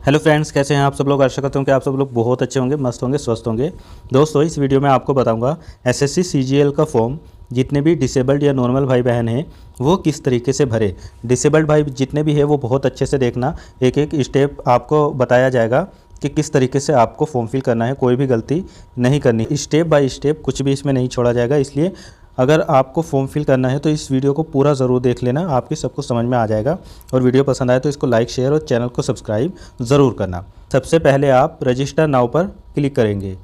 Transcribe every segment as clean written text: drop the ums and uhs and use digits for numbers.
Hello friends, कैसे हैं आप सब लोग। आशा करता हूँ कि आप सब लोग बहुत अच्छे होंगे, मस्त होंगे, स्वस्थ होंगे। दोस्तों, इस वीडियो में आपको बताऊंगा एसएससी सीजीएल का फॉर्म जितने भी डिसेबल्ड या नॉर्मल भाई बहन हैं वो किस तरीके से भरे। डिसेबल्ड भाई जितने भी हैं वो बहुत अच्छे से देखना, एक एक स्टेप आपको बताया जाएगा कि किस तरीके से आपको फॉर्म फिल करना है। कोई भी गलती नहीं करनी, स्टेप बाय स्टेप कुछ भी इसमें नहीं छोड़ा जाएगा। इसलिए अगर आपको फॉर्म फिल करना है तो इस वीडियो को पूरा ज़रूर देख लेना, आपकी सब कुछ समझ में आ जाएगा। और वीडियो पसंद आए तो इसको लाइक, शेयर और चैनल को सब्सक्राइब ज़रूर करना। सबसे पहले आप रजिस्टर नाउ पर क्लिक करेंगे।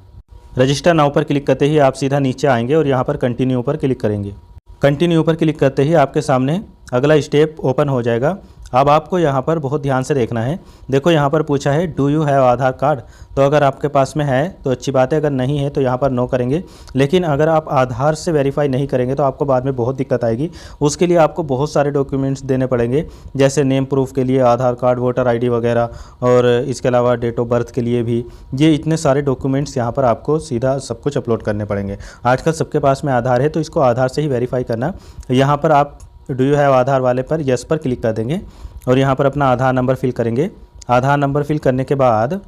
रजिस्टर नाउ पर क्लिक करते ही आप सीधा नीचे आएंगे और यहाँ पर कंटिन्यू पर क्लिक करेंगे। कंटिन्यू पर क्लिक करते ही आपके सामने अगला स्टेप ओपन हो जाएगा। अब आपको यहाँ पर बहुत ध्यान से देखना है। देखो, यहाँ पर पूछा है do you have Aadhaar card. तो अगर आपके पास में है तो अच्छी बात है, अगर नहीं है तो यहाँ पर नो करेंगे। लेकिन अगर आप आधार से वेरीफाई नहीं करेंगे तो आपको बाद में बहुत दिक्कत आएगी। उसके लिए आपको बहुत सारे डॉक्यूमेंट्स देने पड़ेंगे, जैसे नेम प्रूफ के लिए आधार कार्ड, वोटर आईडी वगैरह, और इसके अलावा डेट ऑफ बर्थ के लिए भी। ये इतने सारे डॉक्यूमेंट्स यहाँ पर आपको सीधा सब कुछ अपलोड करने पड़ेंगे। आजकल सबके पास में आधार है तो इसको आधार से ही वेरीफाई करना। यहाँ पर आप डू यू हैव आधार वाले पर यस पर क्लिक कर देंगे और यहाँ पर अपना आधार नंबर फिल करेंगे। आधार नंबर फिल करने के बाद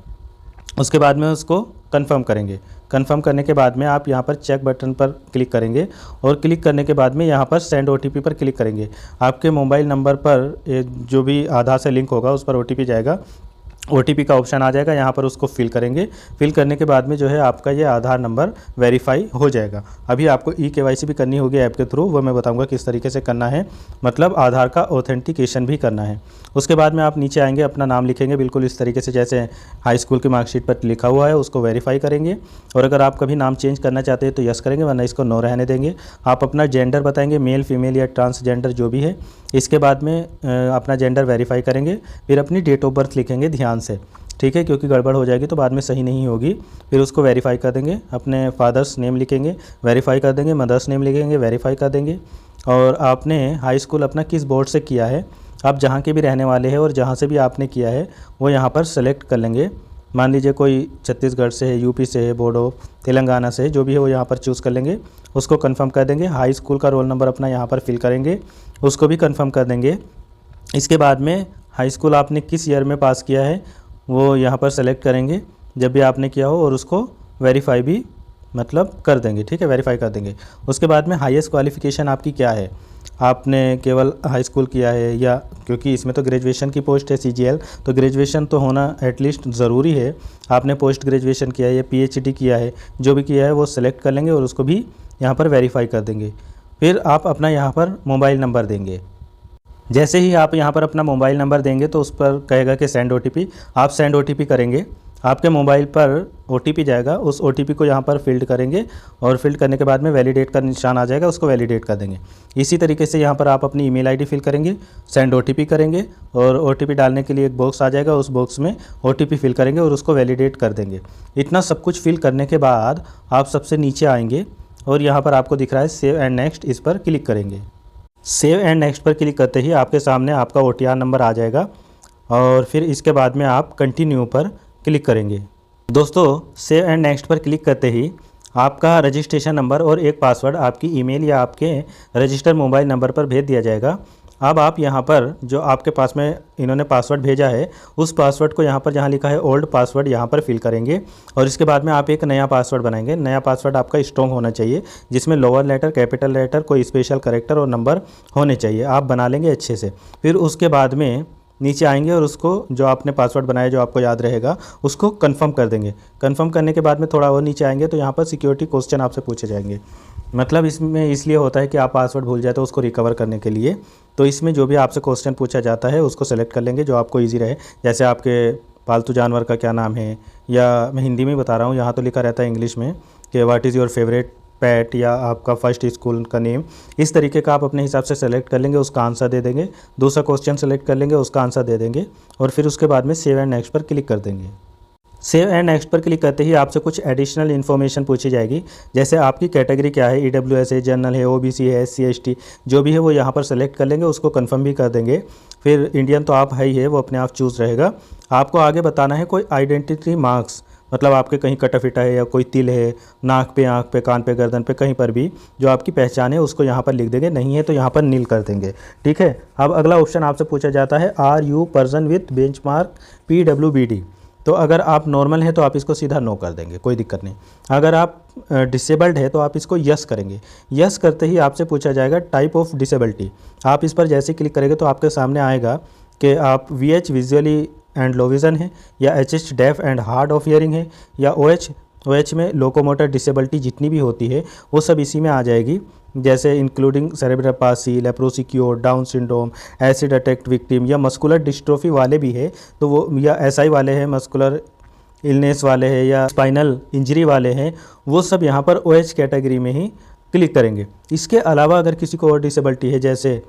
उसके बाद में उसको कंफर्म करेंगे। कंफर्म करने के बाद में आप यहाँ पर चेक बटन पर क्लिक करेंगे और क्लिक करने के बाद में यहाँ पर सेंड ओटीपी पर क्लिक करेंगे। आपके मोबाइल नंबर पर जो भी आधार से लिंक होगा उस पर ओटीपी जाएगा। ओटीपी का ऑप्शन आ जाएगा, यहाँ पर उसको फिल करेंगे। फिल करने के बाद में जो है आपका ये आधार नंबर वेरीफाई हो जाएगा। अभी आपको ई-केवाईसी भी करनी होगी ऐप के थ्रू, वो मैं बताऊंगा किस तरीके से करना है, मतलब आधार का ऑथेंटिकेशन भी करना है। उसके बाद में आप नीचे आएंगे, अपना नाम लिखेंगे बिल्कुल इस तरीके से जैसे हाई स्कूल की मार्कशीट पर लिखा हुआ है, उसको वेरीफाई करेंगे। और अगर आप कभी नाम चेंज करना चाहते हैं तो यस करेंगे, वरना इसको नो रहने देंगे। आप अपना जेंडर बताएंगे, मेल, फीमेल या ट्रांसजेंडर जो भी है। इसके बाद में अपना जेंडर वेरीफाई करेंगे। फिर अपनी डेट ऑफ बर्थ लिखेंगे ध्यान से, ठीक है, क्योंकि गड़बड़ हो जाएगी तो बाद में सही नहीं होगी। फिर उसको वेरीफाई कर देंगे। अपने फादर्स नेम लिखेंगे, वेरीफाई कर देंगे। मदर्स नेम लिखेंगे, वेरीफाई कर देंगे। और आपने हाई स्कूल अपना किस बोर्ड से किया है, आप जहाँ के भी रहने वाले हैं और जहाँ से भी आपने किया है वो यहाँ पर सेलेक्ट कर लेंगे। मान लीजिए कोई छत्तीसगढ़ से है, यूपी से है, बोर्ड ऑफ तेलंगाना से है, जो भी है वो यहाँ पर चूज़ कर लेंगे। उसको कंफर्म कर देंगे। हाई स्कूल का रोल नंबर अपना यहाँ पर फिल करेंगे, उसको भी कंफर्म कर देंगे। इसके बाद में हाई स्कूल आपने किस ईयर में पास किया है वो यहाँ पर सेलेक्ट करेंगे जब भी आपने किया हो, और उसको वेरीफाई भी मतलब कर देंगे, ठीक है, वेरीफाई कर देंगे। उसके बाद में हाईएस्ट क्वालिफ़िकेशन आपकी क्या है, आपने केवल हाई स्कूल किया है या, क्योंकि इसमें तो ग्रेजुएशन की पोस्ट है सीजीएल, तो ग्रेजुएशन तो होना एटलीस्ट ज़रूरी है। आपने पोस्ट ग्रेजुएशन किया है या पीएचडी किया है, जो भी किया है वो सेलेक्ट कर लेंगे और उसको भी यहाँ पर वेरीफाई कर देंगे। फिर आप अपना यहाँ पर मोबाइल नंबर देंगे। जैसे ही आप यहाँ पर अपना मोबाइल नंबर देंगे तो उस पर कहेगा कि सेंड ओटीपी। आप सेंड ओटीपी करेंगे, आपके मोबाइल पर ओटीपी जाएगा, उस ओटीपी को यहाँ पर फिल्ड करेंगे और फिल्ड करने के बाद में वैलिडेट का निशान आ जाएगा, उसको वैलिडेट कर देंगे। इसी तरीके से यहाँ पर आप अपनी ईमेल आईडी फिल करेंगे, सेंड ओटीपी करेंगे और ओटीपी डालने के लिए एक बॉक्स आ जाएगा, उस बॉक्स में ओटीपी फिल करेंगे और उसको वैलिडेट कर देंगे। इतना सब कुछ फिल करने के बाद आप सबसे नीचे आएंगे और यहाँ पर आपको दिख रहा है सेव एंड नेक्स्ट, इस पर क्लिक करेंगे। सेव एंड नेक्स्ट पर क्लिक करते ही आपके सामने आपका ओटीआर नंबर आ जाएगा और फिर इसके बाद में आप कंटिन्यू पर क्लिक करेंगे। दोस्तों, सेव एंड नेक्स्ट पर क्लिक करते ही आपका रजिस्ट्रेशन नंबर और एक पासवर्ड आपकी ईमेल या आपके रजिस्टर्ड मोबाइल नंबर पर भेज दिया जाएगा। अब आप यहाँ पर जो आपके पास में इन्होंने पासवर्ड भेजा है उस पासवर्ड को यहाँ पर जहाँ लिखा है ओल्ड पासवर्ड यहाँ पर फिल करेंगे और इसके बाद में आप एक नया पासवर्ड बनाएंगे। नया पासवर्ड आपका स्ट्रॉन्ग होना चाहिए, जिसमें लोअर लेटर, कैपिटल लेटर, कोई स्पेशल कैरेक्टर और नंबर होने चाहिए। आप बना लेंगे अच्छे से। फिर उसके बाद में नीचे आएंगे और उसको जो आपने पासवर्ड बनाया जो आपको याद रहेगा उसको कंफर्म कर देंगे। कंफर्म करने के बाद में थोड़ा और नीचे आएंगे तो यहाँ पर सिक्योरिटी क्वेश्चन आपसे पूछे जाएंगे। मतलब इसमें इसलिए होता है कि आप पासवर्ड भूल जाए तो उसको रिकवर करने के लिए। तो इसमें जो भी आपसे क्वेश्चन पूछा जाता है उसको सेलेक्ट कर लेंगे जो आपको ईजी रहे। जैसे आपके पालतू जानवर का क्या नाम है, या मैं हिंदी में बता रहा हूँ, यहाँ तो लिखा रहता है इंग्लिश में कि what is your favourite PAT, या आपका फर्स्ट स्कूल का नेम। इस तरीके का आप अपने हिसाब से सेलेक्ट कर लेंगे, उसका आंसर दे देंगे। दूसरा क्वेश्चन सेलेक्ट कर लेंगे, उसका आंसर दे देंगे और फिर उसके बाद में सेव एंड नेक्स्ट पर क्लिक कर देंगे। सेव एंड नेक्स्ट पर क्लिक करते ही आपसे कुछ एडिशनल इन्फॉर्मेशन पूछी जाएगी, जैसे आपकी कैटेगरी क्या है, ईडब्ल्यूएस है, जनरल है, ओबीसी है, एससी एसटी, जो भी है वो यहाँ पर सेलेक्ट कर लेंगे, उसको कंफर्म भी कर देंगे। फिर इंडियन तो आप है ही है, वो अपने आप चूज़ रहेगा। आपको आगे बताना है कोई आइडेंटिटी मार्क्स, मतलब आपके कहीं कटा फिटा है या कोई तिल है नाक पे, आँख पे, कान पे, गर्दन पे, कहीं पर भी जो आपकी पहचान है उसको यहाँ पर लिख देंगे, नहीं है तो यहाँ पर नील कर देंगे। ठीक है। अब अगला ऑप्शन आपसे पूछा जाता है are you person with benchmark PWBD। तो अगर आप नॉर्मल हैं तो आप इसको सीधा नो कर देंगे, कोई दिक्कत नहीं। अगर आप डिसेबल्ड है तो आप इसको यस करेंगे। यस करते ही आपसे पूछा जाएगा टाइप ऑफ डिसेबिलिटी। आप इस पर जैसे क्लिक करेंगे तो आपके सामने आएगा कि आप VH visually and low vision है, या HH deaf and hard of hearing है, या OH में लोकोमोटर डिसेबिलिटी जितनी भी होती है वो सब इसी में आ जाएगी, जैसे including cerebral palsy, leprosy cured, down syndrome, acid attack victim, या मस्कुलर डिस्ट्रोफी वाले भी है तो वो, या SI वाले हैं, मस्कुलर इलनेस वाले हैं, या स्पाइनल इंजरी वाले हैं, वो सब यहाँ पर OH कैटेगरी में ही क्लिक करेंगे। इसके अलावा अगर किसी को और डिसेबिलिटी है जैसे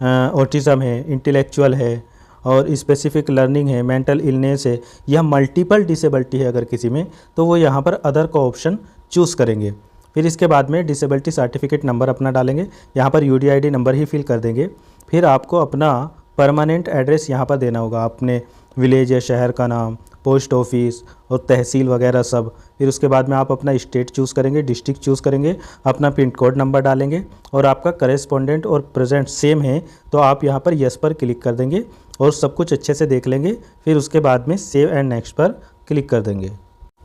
ऑटिज़म है, इंटेलेक्चुअल है और स्पेसिफिक लर्निंग है, मेंटल इलनेस है, या मल्टीपल डिसेबिलिटी है अगर किसी में, तो वो यहाँ पर अदर का ऑप्शन चूज़ करेंगे। फिर इसके बाद में डिसेबिलिटी सर्टिफिकेट नंबर अपना डालेंगे, यहाँ पर UDID नंबर ही फिल कर देंगे। फिर आपको अपना परमानेंट एड्रेस यहाँ पर देना होगा, अपने विलेज या शहर का नाम, पोस्ट ऑफिस और तहसील वगैरह सब। फिर उसके बाद में आप अपना स्टेट चूज़ करेंगे, डिस्ट्रिक्ट चूज़ करेंगे, अपना पिन कोड नंबर डालेंगे और आपका करेस्पॉन्डेंट और प्रेजेंट सेम है तो आप यहाँ पर यस पर क्लिक कर देंगे और सब कुछ अच्छे से देख लेंगे। फिर उसके बाद में सेव एंड नेक्स्ट पर क्लिक कर देंगे।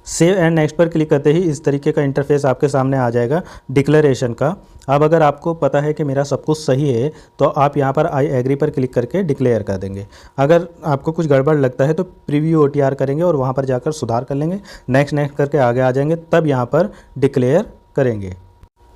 सेव एंड नेक्स्ट पर क्लिक करते ही इस तरीके का इंटरफेस आपके सामने आ जाएगा डिक्लेरेशन का। अब अगर आपको पता है कि मेरा सब कुछ सही है तो आप यहाँ पर आई एग्री पर क्लिक करके डिक्लेयर कर देंगे। अगर आपको कुछ गड़बड़ लगता है तो प्रीव्यू OTR करेंगे और वहाँ पर जाकर सुधार कर लेंगे, नेक्स्ट करके आगे आ जाएंगे, तब यहाँ पर डिक्लेयर करेंगे।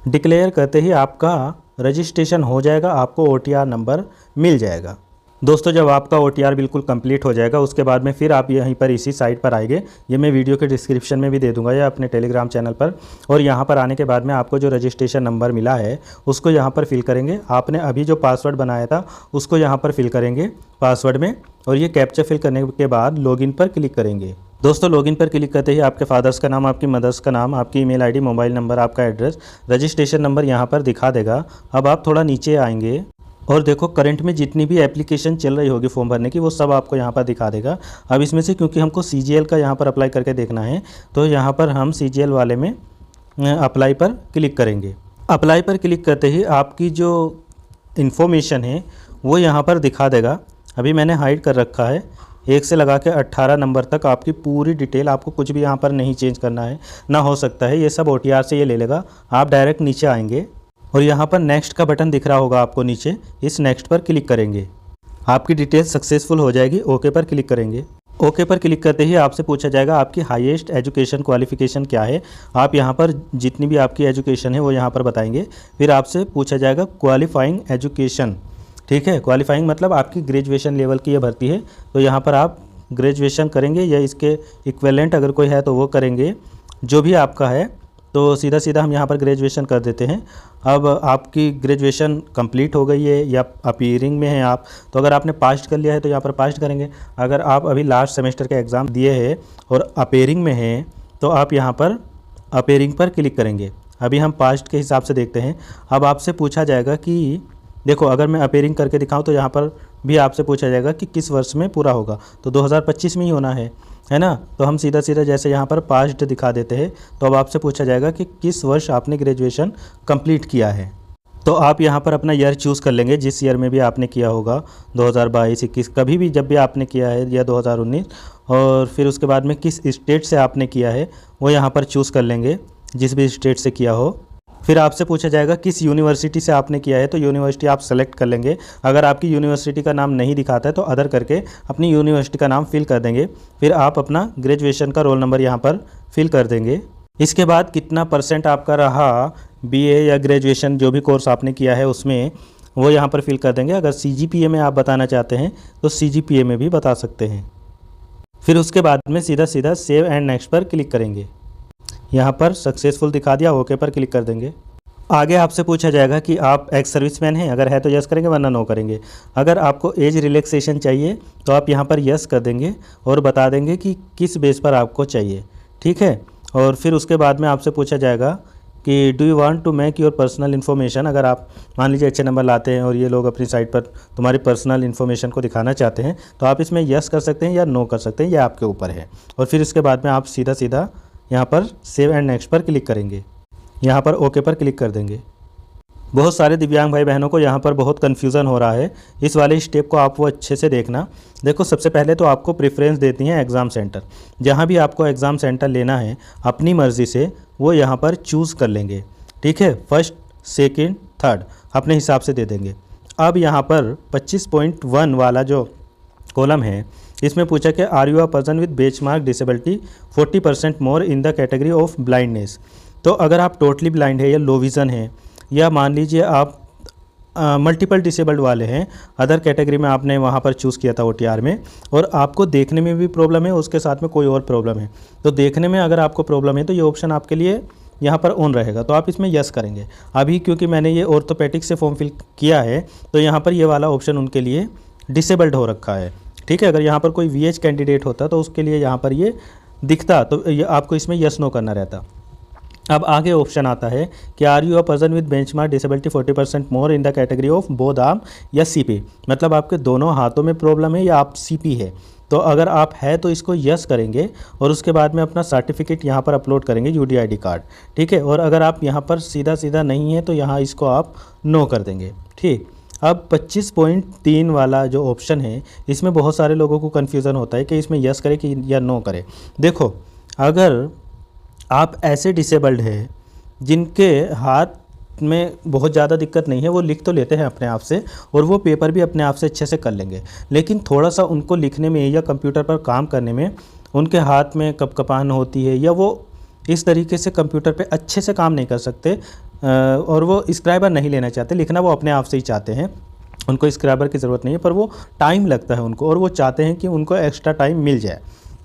डिक्लेयर करते ही आपका रजिस्ट्रेशन हो जाएगा, आपको OTR नंबर मिल जाएगा। दोस्तों जब आपका OTR बिल्कुल कंप्लीट हो जाएगा उसके बाद में फिर आप यहीं पर इसी साइट पर आएंगे, ये मैं वीडियो के डिस्क्रिप्शन में भी दे दूंगा या अपने टेलीग्राम चैनल पर। और यहाँ पर आने के बाद में आपको जो रजिस्ट्रेशन नंबर मिला है उसको यहाँ पर फिल करेंगे। आपने अभी जो पासवर्ड बनाया था उसको यहाँ पर फिल करेंगे पासवर्ड में, और ये कैप्चा फिल करने के बाद लॉगिन पर क्लिक करेंगे। दोस्तों लॉगिन पर क्लिक करते ही आपके फादर्स का नाम, आपकी मदर्स का नाम, आपकी ईमेल आईडी, मोबाइल नंबर, आपका एड्रेस, रजिस्ट्रेशन नंबर यहाँ पर दिखा देगा। अब आप थोड़ा नीचे आएंगे और देखो करंट में जितनी भी एप्लीकेशन चल रही होगी फॉर्म भरने की वो सब आपको यहाँ पर दिखा देगा। अब इसमें से क्योंकि हमको CGL का यहाँ पर अप्लाई करके देखना है तो यहाँ पर हम CGL वाले में अप्लाई पर क्लिक करेंगे। अप्लाई पर क्लिक करते ही आपकी जो इन्फॉर्मेशन है वो यहाँ पर दिखा देगा। अभी मैंने हाइड कर रखा है, 1 से लगा के 18 नंबर तक आपकी पूरी डिटेल, आपको कुछ भी यहाँ पर नहीं चेंज करना है ना हो सकता है, ये सब OTR से ये ले लेगा। आप डायरेक्ट नीचे आएंगे और यहाँ पर नेक्स्ट का बटन दिख रहा होगा आपको नीचे, इस नेक्स्ट पर क्लिक करेंगे। आपकी डिटेल सक्सेसफुल हो जाएगी, ओके पर क्लिक करेंगे। ओके पर क्लिक करते ही आपसे पूछा जाएगा आपकी हाईएस्ट एजुकेशन क्वालिफिकेशन क्या है। आप यहाँ पर जितनी भी आपकी एजुकेशन है वो यहाँ पर बताएंगे। फिर आपसे पूछा जाएगा क्वालिफाइंग एजुकेशन, ठीक है। क्वालिफाइंग मतलब आपकी ग्रेजुएशन लेवल की ये भर्ती है तो यहाँ पर आप ग्रेजुएशन करेंगे या इसके इक्विवेलेंट अगर कोई है तो वो करेंगे, जो भी आपका है। तो सीधा सीधा हम यहाँ पर ग्रेजुएशन कर देते हैं। अब आपकी ग्रेजुएशन कंप्लीट हो गई है या अपीयरिंग में है आप, तो अगर आपने पास्ट कर लिया है तो यहाँ पर पास्ट करेंगे। अगर आप अभी लास्ट सेमेस्टर के एग्ज़ाम दिए हैं और अपीयरिंग में हैं तो आप यहाँ पर अपीयरिंग पर क्लिक करेंगे। अभी हम पास्ट के हिसाब से देखते हैं। अब आपसे पूछा जाएगा कि देखो अगर मैं अपीयरिंग करके दिखाऊँ तो यहाँ पर भी आपसे पूछा जाएगा कि किस वर्ष में पूरा होगा, तो 2025 में ही होना है ना। तो हम सीधा सीधा जैसे यहाँ पर पास्ट दिखा देते हैं। तो अब आपसे पूछा जाएगा कि किस वर्ष आपने ग्रेजुएशन कंप्लीट किया है, तो आप यहाँ पर अपना ईयर चूज़ कर लेंगे, जिस ईयर में भी आपने किया होगा, 2022, 21, कभी भी जब भी आपने किया है, या 2019। और फिर उसके बाद में किस स्टेट से आपने किया है वो यहाँ पर चूज़ कर लेंगे, जिस भी स्टेट से किया हो। फिर आपसे पूछा जाएगा किस यूनिवर्सिटी से आपने किया है, तो यूनिवर्सिटी आप सेलेक्ट कर लेंगे। अगर आपकी यूनिवर्सिटी का नाम नहीं दिखाता है तो अदर करके अपनी यूनिवर्सिटी का नाम फिल कर देंगे। फिर आप अपना ग्रेजुएशन का रोल नंबर यहाँ पर फिल कर देंगे। इसके बाद कितना % आपका रहा BA या ग्रेजुएशन जो भी कोर्स आपने किया है उसमें, वो यहाँ पर फिल कर देंगे। अगर CGPA में आप बताना चाहते हैं तो CGPA में भी बता सकते हैं। फिर उसके बाद में सीधा सीधा सेव एंड नेक्स्ट पर क्लिक करेंगे। यहाँ पर सक्सेसफुल दिखा दिया, ओके पर क्लिक कर देंगे। आगे आपसे पूछा जाएगा कि आप एक्स सर्विसमैन हैं, अगर है तो यस करेंगे वरना नो करेंगे। अगर आपको एज रिलैक्सेशन चाहिए तो आप यहाँ पर यस कर देंगे और बता देंगे कि किस बेस पर आपको चाहिए, ठीक है। और फिर उसके बाद में आपसे पूछा जाएगा कि do you want to make your personal information, अगर आप मान लीजिए अच्छे नंबर लाते हैं और ये लोग अपनी साइट पर तुम्हारी पर्सनल इन्फॉर्मेशन को दिखाना चाहते हैं, तो आप इसमें यस कर सकते हैं या नो कर सकते हैं, ये आपके ऊपर है। और फिर इसके बाद में आप सीधा सीधा यहाँ पर सेव एंड नेक्स्ट पर क्लिक करेंगे, यहाँ पर ओके पर क्लिक कर देंगे। बहुत सारे दिव्यांग भाई बहनों को यहाँ पर बहुत कन्फ्यूज़न हो रहा है, इस वाले स्टेप को आप वो अच्छे से देखना। देखो, सबसे पहले तो आपको प्रेफरेंस देती हैं एग्ज़ाम सेंटर। जहाँ भी आपको एग्ज़ाम सेंटर लेना है अपनी मर्ज़ी से वो यहाँ पर चूज़ कर लेंगे, ठीक है। फर्स्ट, सेकंड, थर्ड अपने हिसाब से दे देंगे। अब यहाँ पर 25.1 वाला जो कॉलम है इसमें पूछा कि are you a person with benchmark disability 40% more in the category of blindness. तो अगर आप टोटली ब्लाइंड है या लो विज़न है, या मान लीजिए आप मल्टीपल डिसेबल्ड वाले हैं, अदर कैटेगरी में आपने वहाँ पर चूज़ किया था OTR में, और आपको देखने में भी प्रॉब्लम है, उसके साथ में कोई और प्रॉब्लम है, तो देखने में अगर आपको प्रॉब्लम है तो ये ऑप्शन आपके लिए यहाँ पर ऑन रहेगा, तो आप इसमें यस करेंगे। अभी क्योंकि मैंने ये ऑर्थोपेडिक से फॉर्म फिल किया है तो यहाँ पर ये वाला ऑप्शन उनके लिए डिसेबल्ड हो रखा है, ठीक है। अगर यहाँ पर कोई VH कैंडिडेट होता तो उसके लिए यहाँ पर ये दिखता, तो ये आपको इसमें यस नो करना रहता। अब आगे ऑप्शन आता है कि are you a person with benchmark disability 40% more in the category of both arm या CP, मतलब आपके दोनों हाथों में प्रॉब्लम है या आप CP है। तो अगर आप है तो इसको यस करेंगे और उसके बाद में अपना सर्टिफिकेट यहाँ पर अपलोड करेंगे, UDID कार्ड, ठीक है। और अगर आप यहाँ पर सीधा सीधा नहीं है तो यहाँ इसको आप नो कर देंगे, ठीक। अब 25.3 वाला जो ऑप्शन है इसमें बहुत सारे लोगों को कन्फ्यूज़न होता है कि इसमें यस करें कि या नो करें। देखो, अगर आप ऐसे डिसेबल्ड हैं जिनके हाथ में बहुत ज़्यादा दिक्कत नहीं है, वो लिख तो लेते हैं अपने आप से और वो पेपर भी अपने आप से अच्छे से कर लेंगे, लेकिन थोड़ा सा उनको लिखने में या कंप्यूटर पर काम करने में उनके हाथ में कपकपाहट होती है, या वो इस तरीके से कंप्यूटर पे अच्छे से काम नहीं कर सकते, और वो स्क्राइबर नहीं लेना चाहते, लिखना वो अपने आप से ही चाहते हैं, उनको स्क्राइबर की ज़रूरत नहीं है, पर वो टाइम लगता है उनको, और वो चाहते हैं कि उनको एक्स्ट्रा टाइम मिल जाए।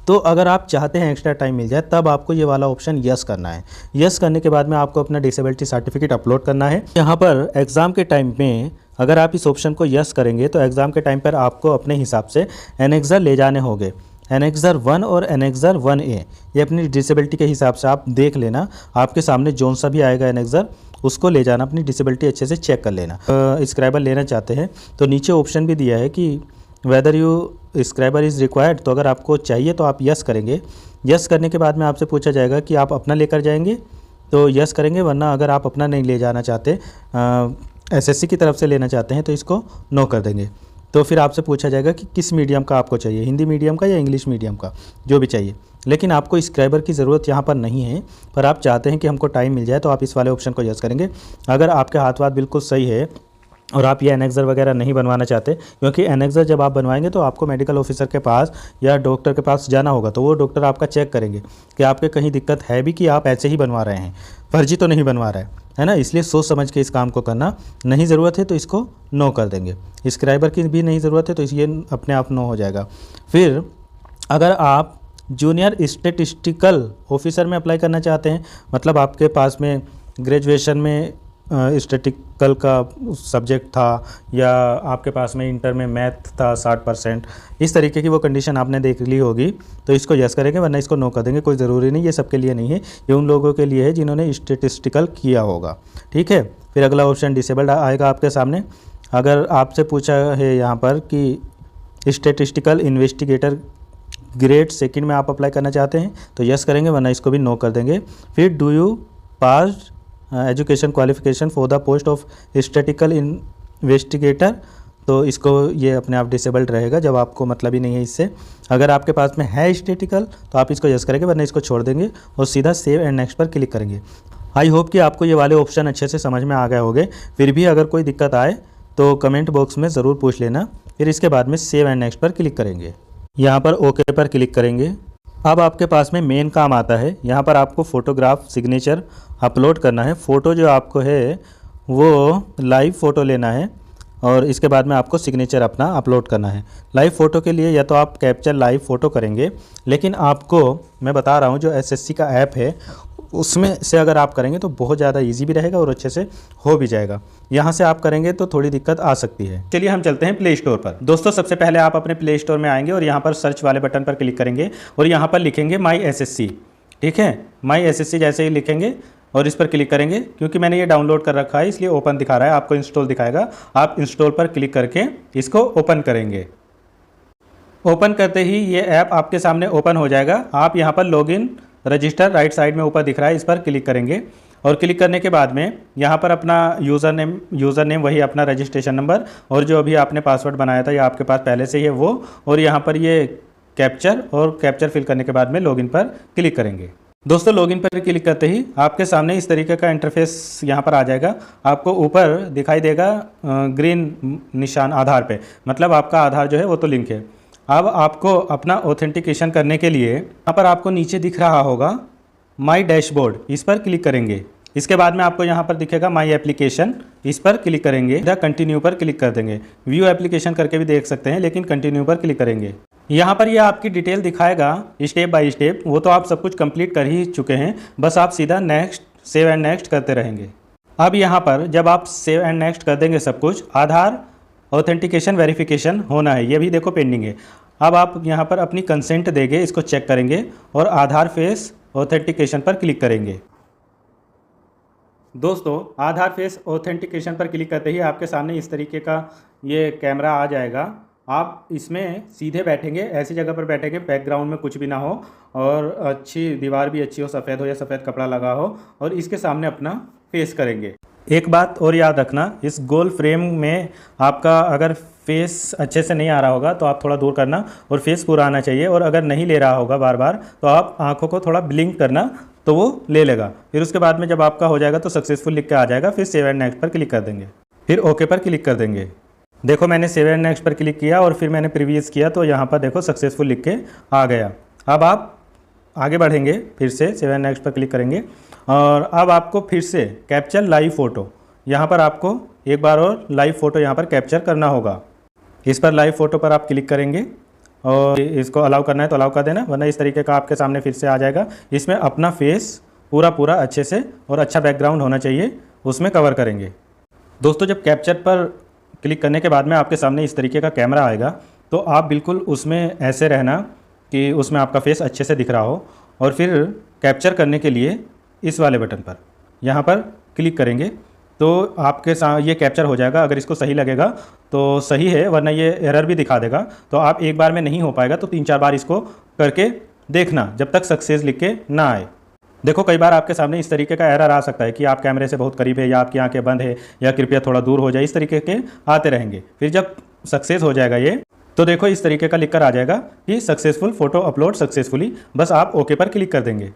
तो अगर आप चाहते हैं एक्स्ट्रा टाइम मिल जाए तब आपको ये वाला ऑप्शन यस करना है। यस करने के बाद में आपको अपना डिसेबिलिटी सर्टिफिकेट अपलोड करना है। यहाँ पर एग्ज़ाम के टाइम में अगर आप इस ऑप्शन को यस करेंगे तो एग्ज़ाम के टाइम पर आपको अपने हिसाब से एनेक्सर ले जाने होंगे, एनेक्सर 1 और एनेक्सर 1A। ये अपनी डिसेबिलिटी के हिसाब से आप देख लेना, आपके सामने जोन सा भी आएगा एनेक्सर, उसको ले जाना, अपनी डिसेबिलिटी अच्छे से चेक कर लेना। स्क्राइबर लेना चाहते हैं तो नीचे ऑप्शन भी दिया है कि whether you scriber is required, तो अगर आपको चाहिए तो आप यस करेंगे। यस करने के बाद में आपसे पूछा जाएगा कि आप अपना लेकर जाएंगे तो यस करेंगे, वरना अगर आप अपना नहीं ले जाना चाहते, SSC की तरफ से लेना चाहते हैं तो इसको नो कर देंगे। तो फिर आपसे पूछा जाएगा कि किस मीडियम का आपको चाहिए, हिंदी मीडियम का या इंग्लिश मीडियम का, जो भी चाहिए। लेकिन आपको स्क्राइबर की ज़रूरत यहाँ पर नहीं है, पर आप चाहते हैं कि हमको टाइम मिल जाए तो आप इस वाले ऑप्शन को यस करेंगे। अगर आपके हाथ वाथ बिल्कुल सही है और आप ये एनेक्सर वगैरह नहीं बनवाना चाहते, क्योंकि एनेक्सर जब आप बनवाएंगे तो आपको मेडिकल ऑफिसर के पास या डॉक्टर के पास जाना होगा, तो वो डॉक्टर आपका चेक करेंगे कि आपके कहीं दिक्कत है भी कि आप ऐसे ही बनवा रहे हैं, फर्जी तो नहीं बनवा रहे है ना। इसलिए सोच समझ के इस काम को करना, नहीं ज़रूरत है तो इसको नो कर देंगे। स्क्राइबर की भी नहीं ज़रूरत है तो ये अपने आप नो हो जाएगा। फिर अगर आप जूनियर स्टैटिस्टिकल ऑफिसर में अप्लाई करना चाहते हैं, मतलब आपके पास में ग्रेजुएशन में स्टैटिस्टिकल का सब्जेक्ट था, या आपके पास में इंटर में मैथ था 60%, इस तरीके की वो कंडीशन आपने देख ली होगी, तो इसको यस करेंगे, वरना इसको नो कर देंगे। कोई ज़रूरी नहीं, ये सबके लिए नहीं है, ये उन लोगों के लिए है जिन्होंने स्टैटिस्टिकल किया होगा, ठीक है। फिर अगला ऑप्शन डिसेबल्ड आएगा आपके सामने। अगर आपसे पूछा है यहाँ पर कि स्टैटिस्टिकल इन्वेस्टिगेटर ग्रेड 2 में आप अप्लाई करना चाहते हैं तो यस करेंगे, वरना इसको भी नो कर देंगे। फिर do you pass education qualification for the post of statistical investigator, तो इसको ये अपने आप डिसेबल्ड रहेगा जब आपको मतलब ही नहीं है इससे। अगर आपके पास में है स्टैटिस्टिकल तो आप इसको यस करेंगे, वरना इसको छोड़ देंगे और सीधा सेव एंड नेक्स्ट पर क्लिक करेंगे। आई होप कि आपको ये वाले ऑप्शन अच्छे से समझ में आ गए होंगे। फिर भी अगर कोई दिक्कत आए तो कमेंट बॉक्स में ज़रूर पूछ लेना। फिर इसके बाद में सेव एंड नेक्स्ट पर क्लिक करेंगे, यहाँ पर ओके पर क्लिक करेंगे। अब आपके पास में मेन काम आता है, यहाँ पर आपको फ़ोटोग्राफ सिग्नेचर अपलोड करना है। फ़ोटो जो आपको है वो लाइव फ़ोटो लेना है और इसके बाद में आपको सिग्नेचर अपना अपलोड करना है। लाइव फ़ोटो के लिए या तो आप कैप्चर लाइव फ़ोटो करेंगे, लेकिन आपको मैं बता रहा हूँ जो SSC का ऐप है उसमें से अगर आप करेंगे तो बहुत ज़्यादा इजी भी रहेगा और अच्छे से हो भी जाएगा। यहाँ से आप करेंगे तो थोड़ी दिक्कत आ सकती है। चलिए हम चलते हैं प्ले स्टोर पर। दोस्तों सबसे पहले आप अपने प्ले स्टोर में आएंगे और यहाँ पर सर्च वाले बटन पर क्लिक करेंगे और यहाँ पर लिखेंगे माई SSC, ठीक है। माई SSC जैसे ही लिखेंगे और इस पर क्लिक करेंगे। क्योंकि मैंने ये डाउनलोड कर रखा है इसलिए ओपन दिखा रहा है, आपको इंस्टॉल दिखाएगा। आप इंस्टॉल पर क्लिक करके इसको ओपन करेंगे। ओपन करते ही ये ऐप आपके सामने ओपन हो जाएगा। आप यहाँ पर लॉगिन रजिस्टर राइट साइड में ऊपर दिख रहा है, इस पर क्लिक करेंगे। और क्लिक करने के बाद में यहाँ पर अपना यूज़र नेम वही अपना रजिस्ट्रेशन नंबर और जो अभी आपने पासवर्ड बनाया था ये आपके पास पहले से ही है वो, और यहाँ पर ये कैप्चर फिल करने के बाद में लॉगिन पर क्लिक करेंगे। दोस्तों लॉगिन पर क्लिक करते ही आपके सामने इस तरीके का इंटरफेस यहाँ पर आ जाएगा। आपको ऊपर दिखाई देगा ग्रीन निशान आधार पे, मतलब आपका आधार जो है वो तो लिंक है। अब आपको अपना ऑथेंटिकेशन करने के लिए यहाँ पर आपको नीचे दिख रहा होगा माई डैशबोर्ड, इस पर क्लिक करेंगे। इसके बाद में आपको यहाँ पर दिखेगा माई एप्लीकेशन, इस पर क्लिक करेंगे। इधर कंटिन्यू पर क्लिक कर देंगे। व्यू एप्लीकेशन करके भी देख सकते हैं, लेकिन कंटिन्यू पर क्लिक करेंगे। यहाँ पर ये आपकी डिटेल दिखाएगा स्टेप बाय स्टेप, वो तो आप सब कुछ कंप्लीट कर ही चुके हैं, बस आप सीधा नेक्स्ट सेव एंड नेक्स्ट करते रहेंगे। अब यहाँ पर जब आप सेव एंड नेक्स्ट कर देंगे सब कुछ, आधार ऑथेंटिकेशन वेरिफिकेशन होना है, ये भी देखो पेंडिंग है। अब आप यहाँ पर अपनी कंसेंट देंगे, इसको चेक करेंगे और आधार फेस ऑथेंटिकेशन पर क्लिक करेंगे। दोस्तों आधार फेस ऑथेंटिकेशन पर क्लिक करते ही आपके सामने इस तरीके का ये कैमरा आ जाएगा। आप इसमें सीधे बैठेंगे, ऐसी जगह पर बैठेंगे बैकग्राउंड में कुछ भी ना हो और अच्छी दीवार भी अच्छी हो, सफ़ेद हो या सफ़ेद कपड़ा लगा हो, और इसके सामने अपना फेस करेंगे। एक बात और याद रखना, इस गोल फ्रेम में आपका अगर फेस अच्छे से नहीं आ रहा होगा तो आप थोड़ा दूर करना और फेस पूरा आना चाहिए, और अगर नहीं ले रहा होगा बार बार तो आप आंखों को थोड़ा ब्लिंक करना तो वो ले लेगा। फिर उसके बाद में जब आपका हो जाएगा तो सक्सेसफुल लिख के आ जाएगा। फिर सेव एंड नेक्स्ट पर क्लिक कर देंगे, फिर ओके पर क्लिक कर देंगे। देखो मैंने सेव एंड नेक्स्ट पर क्लिक किया और फिर मैंने प्रीवियस किया तो यहाँ पर देखो सक्सेसफुल लिख के आ गया। अब आप आगे बढ़ेंगे, फिर से सेव एंड नेक्स्ट पर क्लिक करेंगे और अब आपको फिर से कैप्चर लाइव फ़ोटो, यहाँ पर आपको एक बार और लाइव फ़ोटो यहाँ पर कैप्चर करना होगा। इस पर लाइव फ़ोटो पर आप क्लिक करेंगे और इसको अलाउ करना है तो अलाउ कर देना, वरना इस तरीके का आपके सामने फिर से आ जाएगा। इसमें अपना फेस पूरा अच्छे से और अच्छा बैकग्राउंड होना चाहिए, उसमें कवर करेंगे। दोस्तों जब कैप्चर पर क्लिक करने के बाद में आपके सामने इस तरीके का कैमरा आएगा तो आप बिल्कुल उसमें ऐसे रहना कि उसमें आपका फेस अच्छे से दिख रहा हो, और फिर कैप्चर करने के लिए इस वाले बटन पर यहाँ पर क्लिक करेंगे तो आपके साथ ये कैप्चर हो जाएगा। अगर इसको सही लगेगा तो सही है, वरना ये एरर भी दिखा देगा। तो आप एक बार में नहीं हो पाएगा तो 3-4 बार इसको करके देखना जब तक सक्सेस लिख के ना आए। देखो कई बार आपके सामने इस तरीके का एरर आ सकता है कि आप कैमरे से बहुत करीब है या आपकी आंखें बंद है या कृपया थोड़ा दूर हो जाए, इस तरीके के आते रहेंगे। फिर जब सक्सेस हो जाएगा ये तो देखो इस तरीके का लिख कर आ जाएगा कि सक्सेसफुल फ़ोटो अपलोड सक्सेसफुली, बस आप ओके पर क्लिक कर देंगे।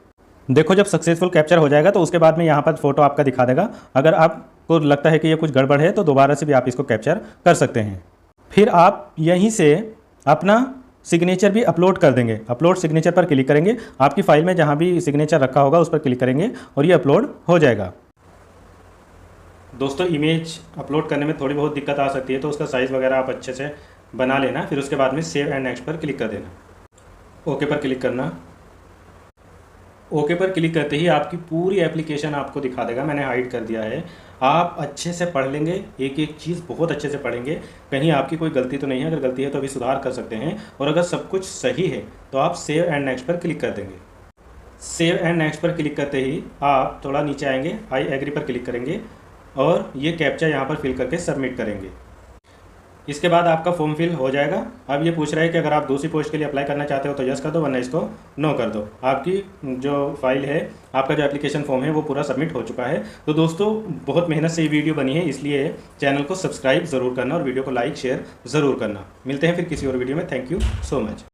देखो जब सक्सेसफुल कैप्चर हो जाएगा तो उसके बाद में यहाँ पर फ़ोटो आपका दिखा देगा। अगर आपको लगता है कि ये कुछ गड़बड़ है तो दोबारा से भी आप इसको कैप्चर कर सकते हैं। फिर आप यहीं से अपना सिग्नेचर भी अपलोड कर देंगे। अपलोड सिग्नेचर पर क्लिक करेंगे, आपकी फाइल में जहाँ भी सिग्नेचर रखा होगा उस पर क्लिक करेंगे और ये अपलोड हो जाएगा। दोस्तों इमेज अपलोड करने में थोड़ी बहुत दिक्कत आ सकती है तो उसका साइज़ वगैरह आप अच्छे से बना लेना। फिर उसके बाद में सेव एंड नेक्स्ट पर क्लिक कर देना, ओके पर क्लिक करना। ओके पर क्लिक करते ही आपकी पूरी एप्लीकेशन आपको दिखा देगा। मैंने हाइड कर दिया है। आप अच्छे से पढ़ लेंगे, एक एक चीज़ बहुत अच्छे से पढ़ेंगे, कहीं आपकी कोई गलती तो नहीं है। अगर गलती है तो अभी सुधार कर सकते हैं, और अगर सब कुछ सही है तो आप सेव एंड नेक्स्ट पर क्लिक कर देंगे। सेव एंड नेक्स्ट पर क्लिक करते ही आप थोड़ा नीचे आएंगे, आई एग्री पर क्लिक करेंगे और ये कैप्चा यहाँ पर फिल करके सबमिट करेंगे। इसके बाद आपका फॉर्म फिल हो जाएगा। अब ये पूछ रहा है कि अगर आप दूसरी पोस्ट के लिए अप्लाई करना चाहते हो तो यस कर दो, वरना इसको नो कर दो। आपकी जो फाइल है, आपका जो एप्लीकेशन फॉर्म है वो पूरा सबमिट हो चुका है। तो दोस्तों बहुत मेहनत से ये वीडियो बनी है, इसलिए चैनल को सब्सक्राइब ज़रूर करना और वीडियो को लाइक शेयर ज़रूर करना। मिलते हैं फिर किसी और वीडियो में। Thank you so much.